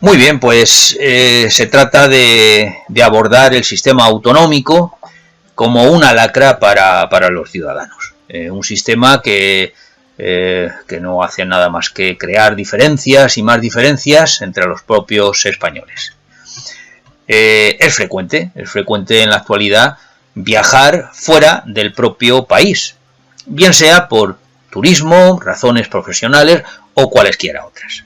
Muy bien, pues se trata de abordar el sistema autonómico como una lacra para los ciudadanos. Un sistema que no hace nada más que crear diferencias y más diferencias entre los propios españoles. Es frecuente en la actualidad viajar fuera del propio país, bien sea por turismo, razones profesionales o cualesquiera otras.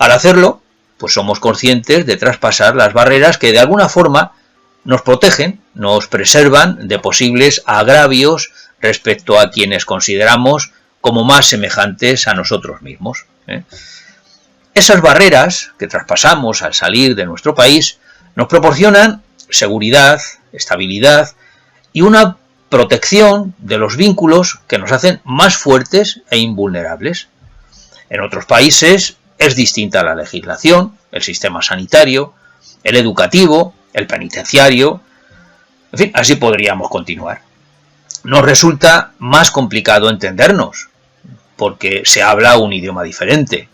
Al hacerlo, pues somos conscientes de traspasar las barreras que de alguna forma nos protegen, nos preservan de posibles agravios respecto a quienes consideramos como más semejantes a nosotros mismos. Esas barreras que traspasamos al salir de nuestro país nos proporcionan seguridad, estabilidad y una protección de los vínculos que nos hacen más fuertes e invulnerables. En otros países es distinta la legislación, el sistema sanitario, el educativo, el penitenciario, en fin, así podríamos continuar. Nos resulta más complicado entendernos, porque se habla un idioma diferente.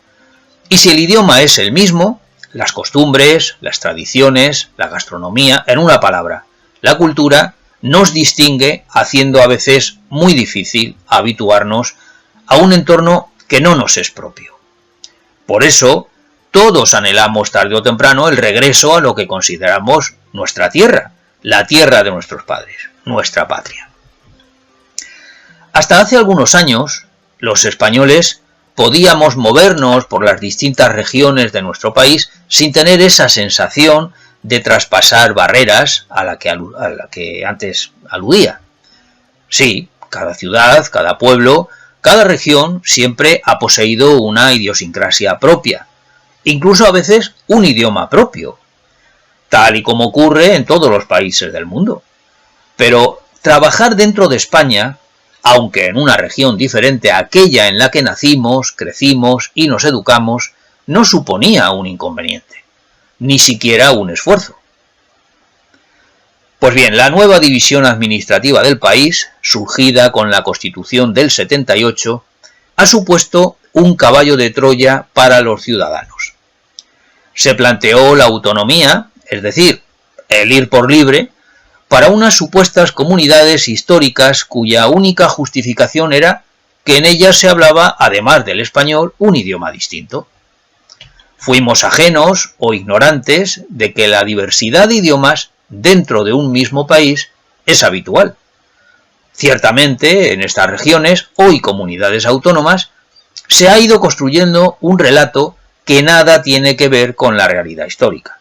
Y si el idioma es el mismo, las costumbres, las tradiciones, la gastronomía, en una palabra, la cultura, nos distingue, haciendo a veces muy difícil habituarnos a un entorno que no nos es propio. Por eso, todos anhelamos tarde o temprano el regreso a lo que consideramos nuestra tierra, la tierra de nuestros padres, nuestra patria. Hasta hace algunos años, los españoles podíamos movernos por las distintas regiones de nuestro país sin tener esa sensación de traspasar barreras a la que antes aludía. Sí, cada ciudad, cada pueblo, cada región siempre ha poseído una idiosincrasia propia, incluso a veces un idioma propio, tal y como ocurre en todos los países del mundo. Pero trabajar dentro de España, aunque en una región diferente a aquella en la que nacimos, crecimos y nos educamos, no suponía un inconveniente, ni siquiera un esfuerzo. Pues bien, la nueva división administrativa del país, surgida con la Constitución del 78, ha supuesto un caballo de Troya para los ciudadanos. Se planteó la autonomía, es decir, el ir por libre, para unas supuestas comunidades históricas cuya única justificación era que en ellas se hablaba, además del español, un idioma distinto. Fuimos ajenos o ignorantes de que la diversidad de idiomas dentro de un mismo país es habitual. Ciertamente, en estas regiones, hoy comunidades autónomas, se ha ido construyendo un relato que nada tiene que ver con la realidad histórica.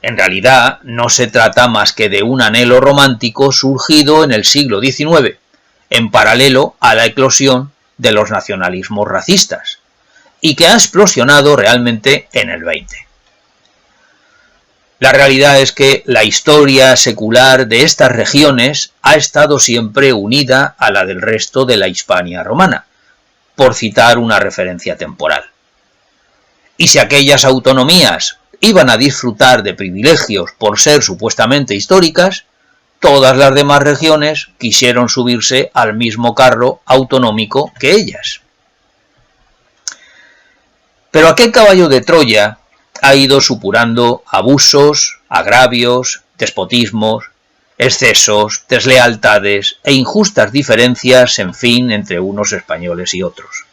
En realidad, no se trata más que de un anhelo romántico surgido en el siglo XIX, en paralelo a la eclosión de los nacionalismos racistas, y que ha explosionado realmente en el XX. La realidad es que la historia secular de estas regiones ha estado siempre unida a la del resto de la Hispania romana, por citar una referencia temporal. Y si aquellas autonomías iban a disfrutar de privilegios por ser supuestamente históricas, todas las demás regiones quisieron subirse al mismo carro autonómico que ellas. Pero aquel caballo de Troya ha ido supurando abusos, agravios, despotismos, excesos, deslealtades e injustas diferencias, en fin, entre unos españoles y otros.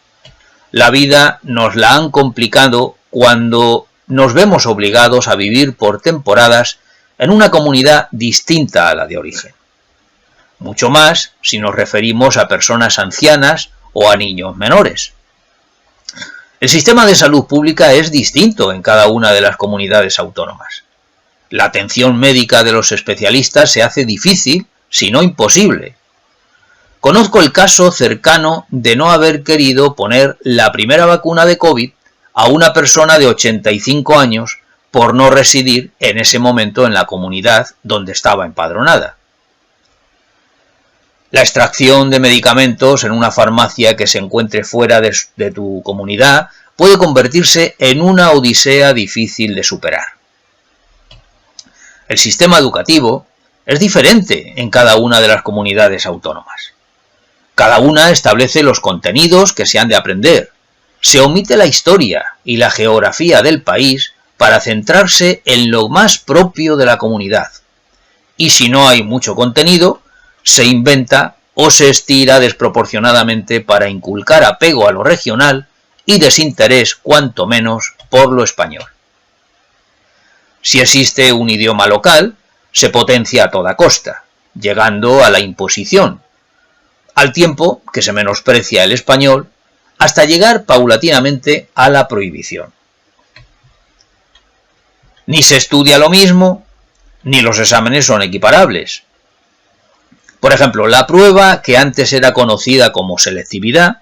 La vida nos la han complicado cuando nos vemos obligados a vivir por temporadas en una comunidad distinta a la de origen. Mucho más si nos referimos a personas ancianas o a niños menores. El sistema de salud pública es distinto en cada una de las comunidades autónomas. La atención médica de los especialistas se hace difícil, si no imposible. Conozco el caso cercano de no haber querido poner la primera vacuna de COVID a una persona de 85 años por no residir en ese momento en la comunidad donde estaba empadronada. La extracción de medicamentos en una farmacia que se encuentre fuera de tu comunidad puede convertirse en una odisea difícil de superar. El sistema educativo es diferente en cada una de las comunidades autónomas. Cada una establece los contenidos que se han de aprender, se omite la historia y la geografía del país para centrarse en lo más propio de la comunidad. Y si no hay mucho contenido, se inventa o se estira desproporcionadamente para inculcar apego a lo regional y desinterés cuanto menos por lo español. Si existe un idioma local, se potencia a toda costa, llegando a la imposición, al tiempo que se menosprecia el español, hasta llegar paulatinamente a la prohibición. Ni se estudia lo mismo, ni los exámenes son equiparables. Por ejemplo, la prueba que antes era conocida como selectividad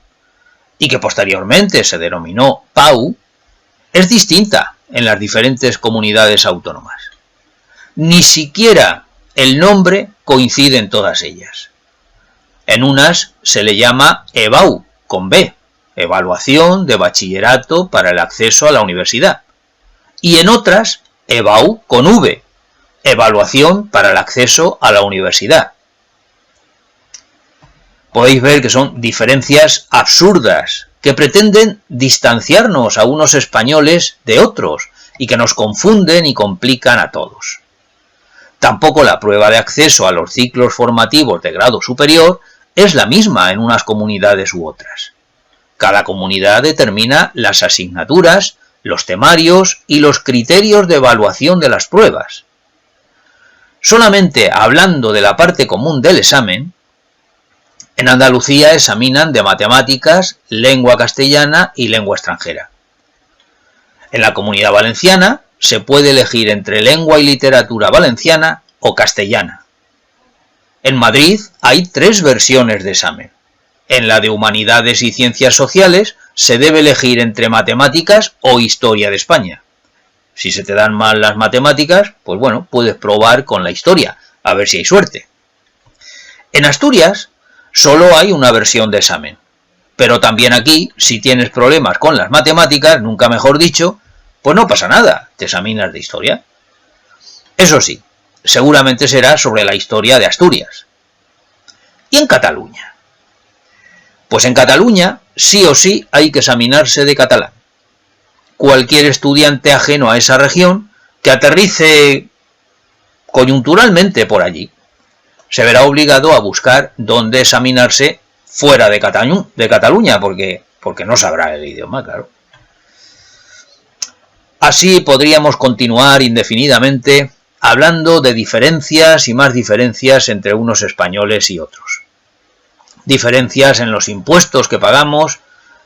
y que posteriormente se denominó PAU, es distinta en las diferentes comunidades autónomas. Ni siquiera el nombre coincide en todas ellas. En unas se le llama EBAU, con B, Evaluación de Bachillerato para el Acceso a la Universidad, y en otras EBAU con V, Evaluación para el Acceso a la Universidad. Podéis ver que son diferencias absurdas que pretenden distanciarnos a unos españoles de otros y que nos confunden y complican a todos. Tampoco la prueba de acceso a los ciclos formativos de grado superior es la misma en unas comunidades u otras. Cada comunidad determina las asignaturas, los temarios y los criterios de evaluación de las pruebas. Solamente hablando de la parte común del examen, en Andalucía examinan de matemáticas, lengua castellana y lengua extranjera. En la Comunidad Valenciana se puede elegir entre lengua y literatura valenciana o castellana. En Madrid hay 3 versiones de examen. En la de Humanidades y Ciencias Sociales se debe elegir entre matemáticas o historia de España. Si se te dan mal las matemáticas, pues bueno, puedes probar con la historia, a ver si hay suerte. En Asturias solo hay una versión de examen, pero también aquí, si tienes problemas con las matemáticas, nunca mejor dicho, pues no pasa nada, te examinas de historia. Eso sí, seguramente será sobre la historia de Asturias. ¿Y en Cataluña? Pues en Cataluña sí o sí hay que examinarse de catalán. Cualquier estudiante ajeno a esa región que aterrice coyunturalmente por allí se verá obligado a buscar dónde examinarse fuera de Cataluña, porque no sabrá el idioma, claro. Así podríamos continuar indefinidamente hablando de diferencias y más diferencias entre unos españoles y otros. Diferencias en los impuestos que pagamos,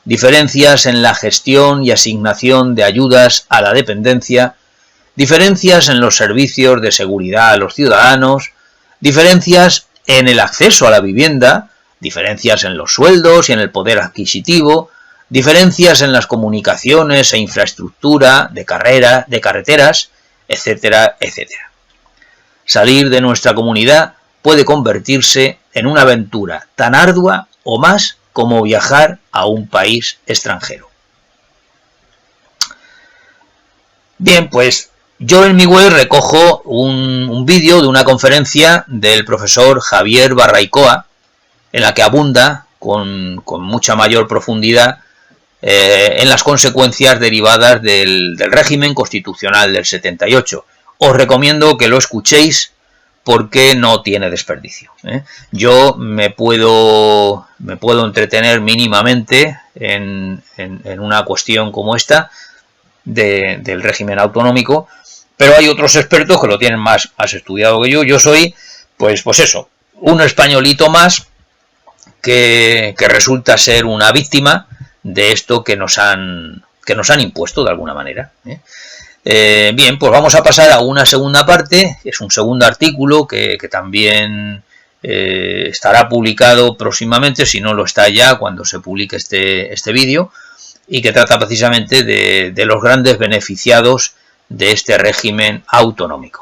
diferencias en la gestión y asignación de ayudas a la dependencia, diferencias en los servicios de seguridad a los ciudadanos, diferencias en el acceso a la vivienda, diferencias en los sueldos y en el poder adquisitivo, diferencias en las comunicaciones e infraestructura, de carreteras, etcétera, etcétera. Salir de nuestra comunidad puede convertirse en una aventura tan ardua o más como viajar a un país extranjero. Bien, pues yo en mi web recojo un vídeo de una conferencia del profesor Javier Barraicoa, en la que abunda con mucha mayor profundidad en las consecuencias derivadas del régimen constitucional del 78. Os recomiendo que lo escuchéis porque no tiene desperdicio. Yo me puedo entretener mínimamente en una cuestión como esta del régimen autonómico, pero hay otros expertos que lo tienen más estudiado que yo. Yo soy, pues eso, un españolito más que resulta ser una víctima de esto que nos han impuesto de alguna manera. Bien, pues vamos a pasar a una segunda parte. Es un segundo artículo que también estará publicado próximamente, si no lo está ya cuando se publique este vídeo, y que trata precisamente de los grandes beneficiados de este régimen autonómico.